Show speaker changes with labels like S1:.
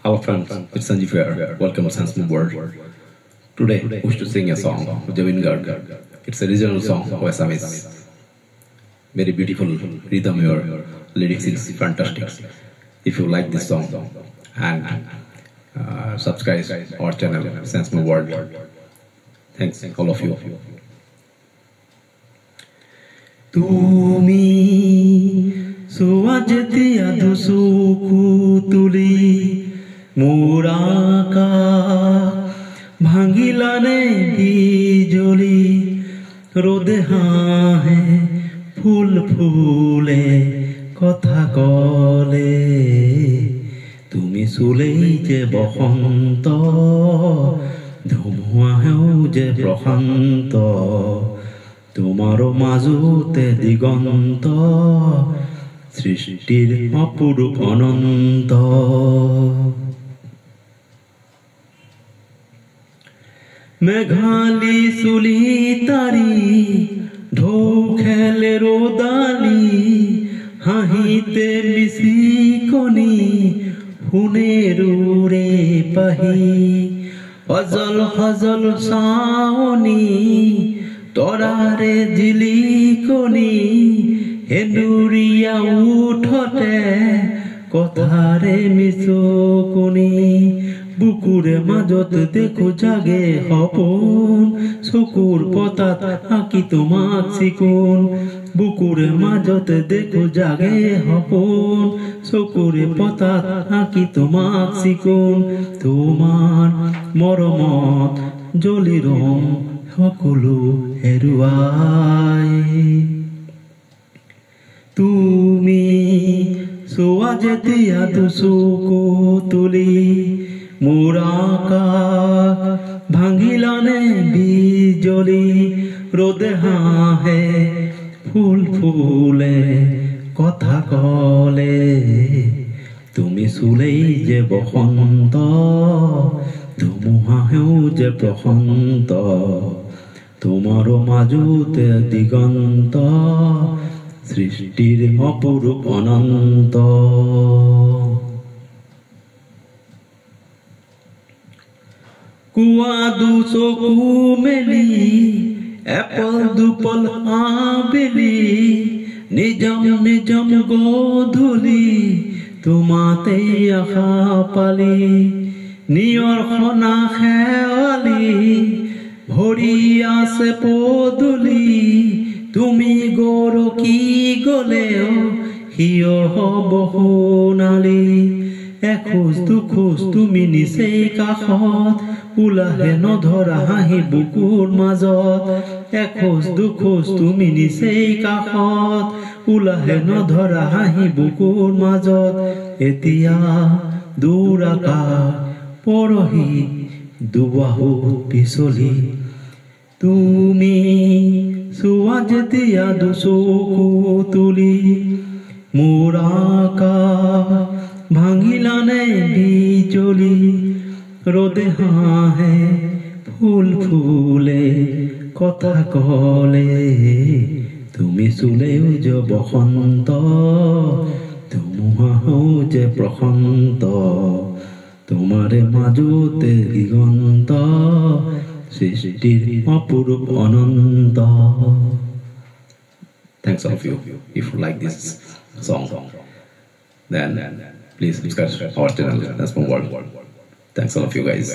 S1: Hello friends, it's Sanjeev here. Welcome to Sanskrit World. Today, we wish to sing a song of Javin Garg. It's a regional song of Assamese. Very beautiful rhythm here. Lyrics is fantastic. If you like this song, and subscribe our channel, Sanskrit World. Thanks, all of you.
S2: তুমি সোয়াজতে আদুসুকু তুলি মোরাকা ভাঙিলানে বিজলি রোদে হাহে ফুল ফুলে কথা কলে তুমি চুলেই যে বসন্ত ধুমুহাও যে প্ৰশান্ত তোমার মাজুতে দিগন্ত সৃষ্টির অপূর্ব অনন্ত মেঘালি চুলি তারি ঢৌ খেলে রোদালি হাঁহিতে মিচিকনি শুনের রে পাহি অজল হজল চাৱনি তৰাৰে জিলিকনি হেন্দুৰীয়া উঠতে কথাৰে মিচকনি বুকুৰে মাজত দেখো জাগে সপোন চকুৰ পতাত আঁকি তোমাক চিকুণ বুকুৰে মাজত দেখো জাগে সপোন চকুৰে পতাত আঁকি তোমাক চিকুণ তোমাৰ মৰমত জ্বলি ৰং সকলো হেৰুৱাই তুমি চোৱা যেতিয়া দুচকু তুলি মোৰ আকাশ ভাঙিলানে বিজলি ৰ'দে হাঁহে ফুল ফুলে কথা কলে তুমি চুলেই যে বসন্ত ধুমুহাও যে প্ৰশান্ত তোমার মাজুতে দিগন্ত সৃষ্টির অপূর্ব অনন্ত কুয়া দুচকু মেলি এপল দুপল আবেলি নিজম নিজম গধূলি তোমাতে আশা পালি নিয়ৰ খনা খেৱালি ভৰি আছে পদূলি তুমি গৰকি গলেও হিয় হব সোণালী এখোজ দুখোজ তুমি নিচেই কাষত ওলাহে নধৰা হাঁহি বুকুৰ মাজত এখোজ দুখোজ তুমি নিচেই কাষত ওলাহে নধৰা হাঁহি বুকুৰ মাজত এতিয়া দূৰ আকাশ পৰহি দুবাহু পিছলি তুমি চোৱা যেতিয়া দুচকু তুলি মোৰ আকাশ ভাঙিলানে বিজলি ৰ'দে হাঁহে ফুল ফুলে কথা কলে তুমি চুলেও যে বসন্ত ধুমুহাও যে প্ৰশান্ত তোমারে মাজুতে দিগন্ত সৃষ্টির অপূর্ব অনন্ত
S1: Thanks all of you. If you like this song, then please subscribe our channel, Sanskrit World. Thanks all of you guys.